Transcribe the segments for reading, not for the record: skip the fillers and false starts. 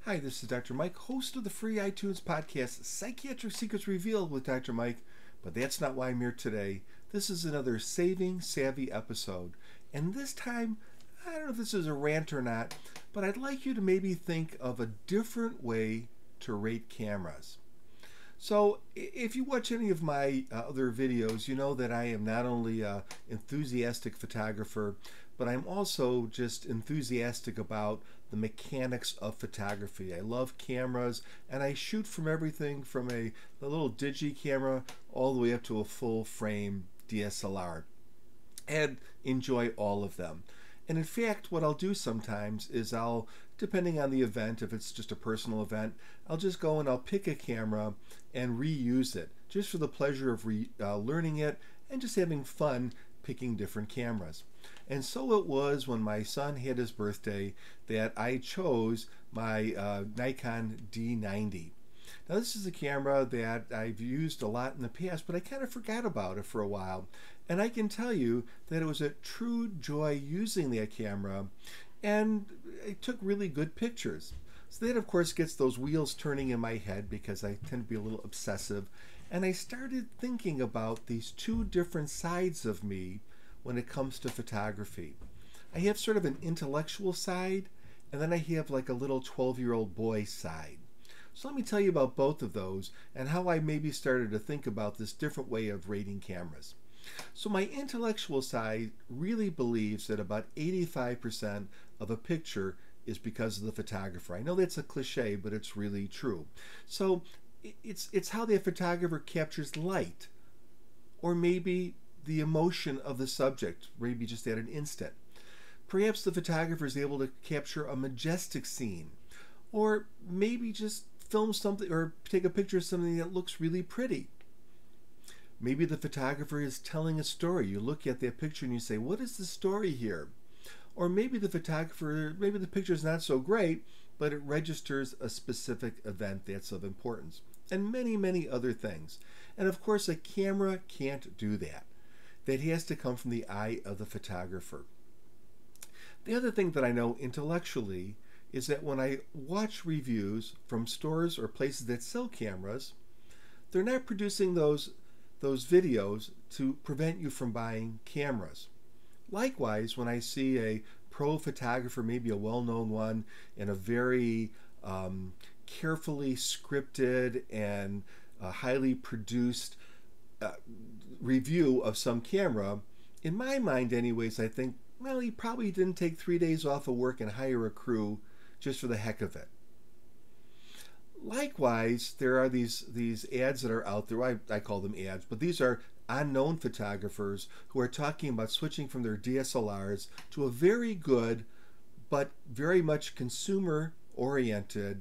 Hi, this is Dr. Mike, host of the free iTunes podcast, Psychiatric Secrets Revealed with Dr. Mike. But that's not why I'm here today. This is another Saving Savvy episode. And this time, I don't know if this is a rant or not, but I'd like you to maybe think of a different way to rate cameras. So, if you watch any of my other videos, you know that I am not only an enthusiastic photographer, but I'm also just enthusiastic about the mechanics of photography. I love cameras, and I shoot from everything from a little digi camera all the way up to a full frame DSLR, and enjoy all of them. And in fact, what I'll do sometimes is depending on the event, if it's just a personal event, I'll just go and I'll pick a camera and reuse it just for the pleasure of learning it and just having fun picking different cameras. And so it was when my son had his birthday that I chose my Nikon D90. Now this is a camera that I've used a lot in the past, but I kind of forgot about it for a while. And I can tell you that it was a true joy using that camera, and it took really good pictures. So that of course gets those wheels turning in my head because I tend to be a little obsessive. And I started thinking about these two different sides of me when it comes to photography. I have sort of an intellectual side, and then I have like a little 12-year-old boy side. So let me tell you about both of those and how I maybe started to think about this different way of rating cameras. So my intellectual side really believes that about 85% of a picture is because of the photographer. I know that's a cliche, but it's really true. So it's how the photographer captures light, or maybe the emotion of the subject, maybe just at an instant. Perhaps the photographer is able to capture a majestic scene, or maybe just film something or take a picture of something that looks really pretty. Maybe the photographer is telling a story. You look at that picture and you say, what is the story here? Or maybe the picture is not so great, but it registers a specific event that's of importance. And many, many other things. And of course, a camera can't do that. That has to come from the eye of the photographer. The other thing that I know intellectually is that when I watch reviews from stores or places that sell cameras, they're not producing those videos to prevent you from buying cameras. Likewise, when I see a pro photographer, maybe a well-known one, in a very carefully scripted and highly produced review of some camera, in my mind anyways, I think, well, he probably didn't take 3 days off of work and hire a crew just for the heck of it. Likewise, there are these ads that are out there. I call them ads, but these are unknown photographers who are talking about switching from their DSLRs to a very good but very much consumer-oriented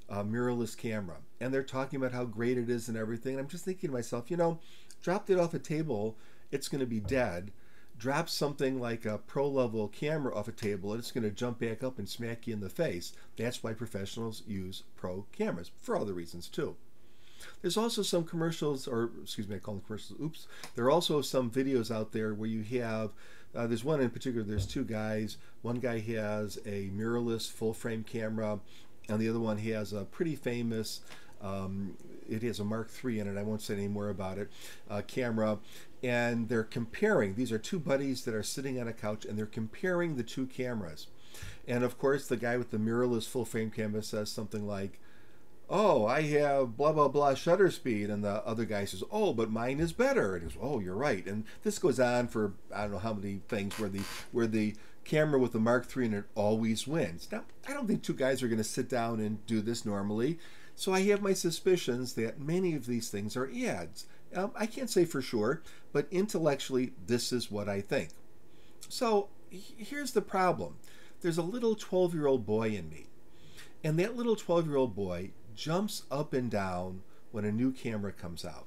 mirrorless camera. And they're talking about how great it is and everything. And I'm just thinking to myself, drop it off a table, it's going to be dead. Drop something like a pro-level camera off a table, and it's going to jump back up and smack you in the face. That's why professionals use pro cameras, for other reasons too. There's also some commercials, or excuse me, I call them commercials, oops. There are also some videos out there where you have, there's one in particular, there's two guys. One guy has a mirrorless full-frame camera, and the other one has a pretty famous, it has a Mark III in it, I won't say any more about it, camera, and they're comparing, these are two buddies that are sitting on a couch, and they're comparing the two cameras. And of course, the guy with the mirrorless full-frame camera says something like, oh, I have blah, blah, blah shutter speed. And the other guy says, oh, but mine is better. And he goes, oh, you're right. And this goes on for, I don't know how many things where the camera with the Mark III in it always wins. Now, I don't think two guys are going to sit down and do this normally. So I have my suspicions that many of these things are ads. I can't say for sure, but intellectually, this is what I think. So here's the problem. There's a little 12-year-old boy in me. And that little 12-year-old boy jumps up and down when a new camera comes out.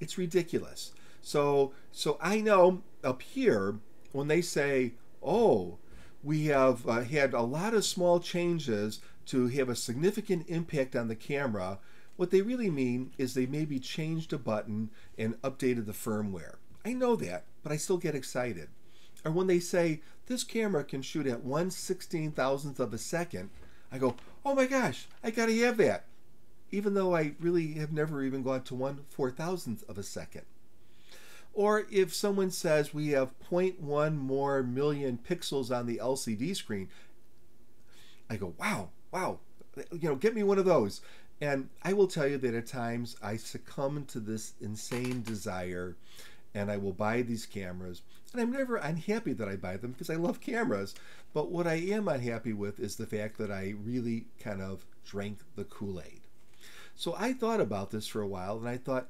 It's ridiculous. So I know up here, when they say, oh, we have had a lot of small changes to have a significant impact on the camera, what they really mean is they maybe changed a button and updated the firmware. I know that, but I still get excited. Or when they say, this camera can shoot at 1/16,000th of a second, I go, oh my gosh, I gotta have that, even though I really have never even gone to 1/4000th of a second. Or if someone says we have zero point 0.1 more million pixels on the LCD screen, I go, wow, wow, get me one of those. And I will tell you that at times I succumb to this insane desire and I will buy these cameras. And I'm never unhappy that I buy them because I love cameras. But what I am unhappy with is the fact that I really kind of drank the Kool-Aid. So I thought about this for a while and I thought,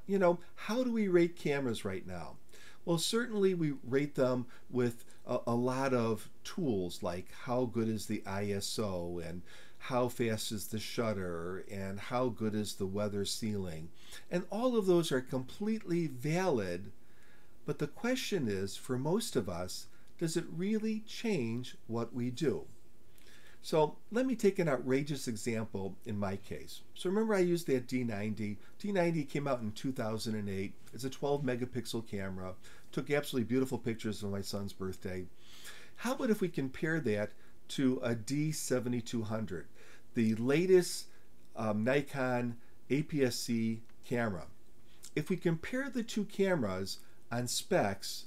how do we rate cameras right now? Well, certainly we rate them with a lot of tools like how good is the ISO and how fast is the shutter and how good is the weather sealing. And all of those are completely valid. But the question is, for most of us, does it really change what we do? So let me take an outrageous example in my case. So remember I used that D90. D90 came out in 2008. It's a 12 megapixel camera. Took absolutely beautiful pictures of my son's birthday. How about if we compare that to a D7200, the latest Nikon APS-C camera? If we compare the two cameras on specs,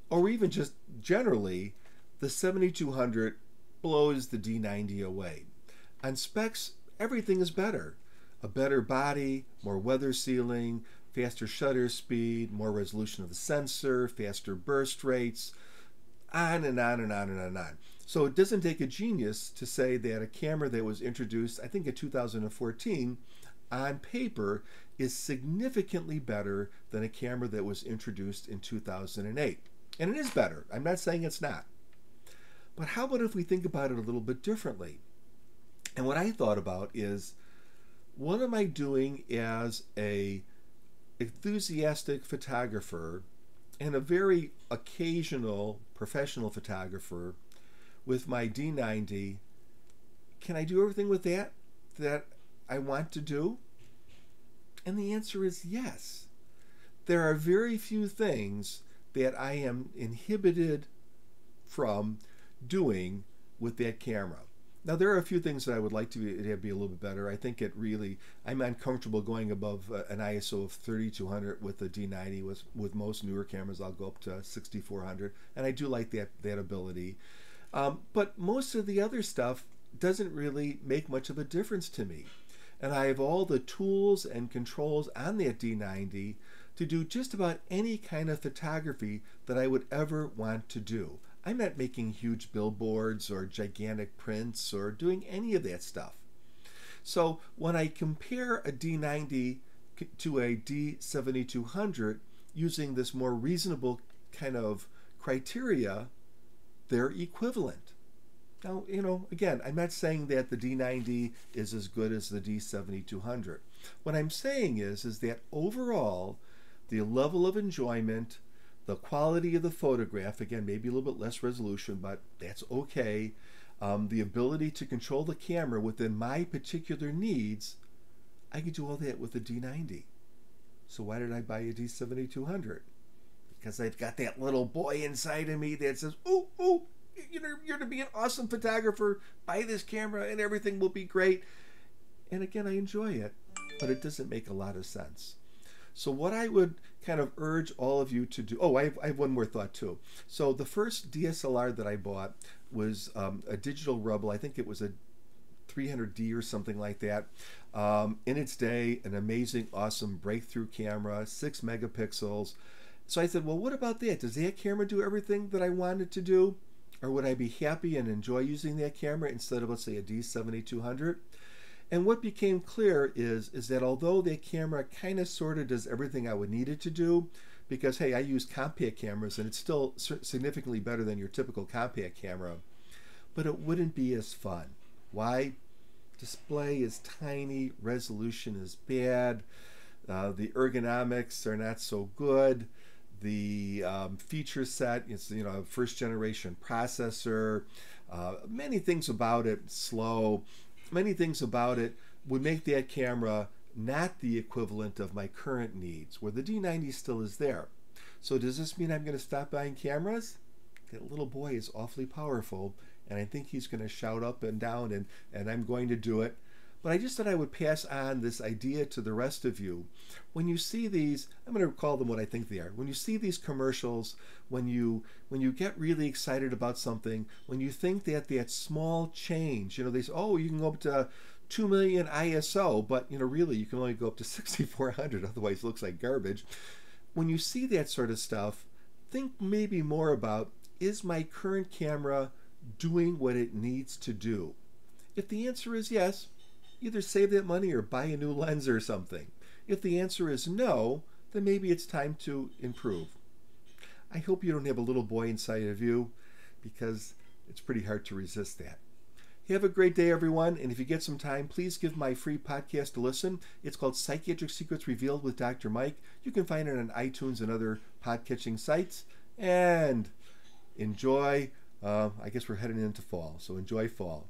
or even just generally, the 7200 blows the D90 away. On specs, everything is better. A better body, more weather sealing, faster shutter speed, more resolution of the sensor, faster burst rates, on and on and on and on and on. So it doesn't take a genius to say that a camera that was introduced, I think in 2014, on paper is significantly better than a camera that was introduced in 2008. And it is better. I'm not saying it's not. But how about if we think about it a little bit differently? And what I thought about is, what am I doing as a enthusiastic photographer and a very occasional professional photographer with my D90? Can I do everything with that I want to do? And the answer is yes. There are very few things that I am inhibited from doing with that camera. Now there are a few things that I would like to be a little bit better. I think I'm uncomfortable going above an ISO of 3200 with the D90. With most newer cameras I'll go up to 6400, and I do like that ability. But most of the other stuff doesn't really make much of a difference to me. And I have all the tools and controls on that D90 to do just about any kind of photography that I would ever want to do. I'm not making huge billboards or gigantic prints or doing any of that stuff. So when I compare a D90 to a D7200 using this more reasonable kind of criteria, they're equivalent. Now, again, I'm not saying that the D90 is as good as the D7200. What I'm saying is that overall, the level of enjoyment, the quality of the photograph, again, maybe a little bit less resolution, but that's okay. The ability to control the camera within my particular needs, I could do all that with the D90. So why did I buy a D7200? Because I've got that little boy inside of me that says, ooh, ooh, you're to be an awesome photographer, buy this camera and everything will be great. And again, I enjoy it, but it doesn't make a lot of sense. So what I would kind of urge all of you to do, I have one more thought too. So the first DSLR that I bought was a digital Rebel. I think it was a 300D or something like that. In its day, an amazing, awesome breakthrough camera, 6 megapixels. So I said, well, what about that? Does that camera do everything that I wanted to do? Or would I be happy and enjoy using that camera instead of, let's say, a D7200? And what became clear is that although that camera kind of sort of does everything I would need it to do, because, hey, I use compact cameras and it's still significantly better than your typical compact camera, but it wouldn't be as fun. Why? Display is tiny, resolution is bad, the ergonomics are not so good, the feature set, it's first generation processor, many things about it slow. Many things about it would make that camera not the equivalent of my current needs, where the D90 still is there. So does this mean I'm going to stop buying cameras? That little boy is awfully powerful, and I think he's going to shout up and down, and I'm going to do it. But I just thought I would pass on this idea to the rest of you. When you see these, I'm going to call them what I think they are. When you see these commercials, when you get really excited about something, when you think that that small change, they say, oh, you can go up to 2 million ISO, but really you can only go up to 6400, otherwise it looks like garbage. When you see that sort of stuff, think maybe more about, is my current camera doing what it needs to do? If the answer is yes, either save that money or buy a new lens or something. If the answer is no, then maybe it's time to improve. I hope you don't have a little boy inside of you, because it's pretty hard to resist that. Have a great day, everyone, and if you get some time, please give my free podcast a listen. It's called Psychiatric Secrets Revealed with Dr. Mike. You can find it on iTunes and other podcatching sites. And enjoy, I guess we're heading into fall, so enjoy fall.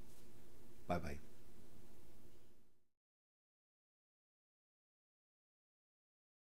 Bye-bye.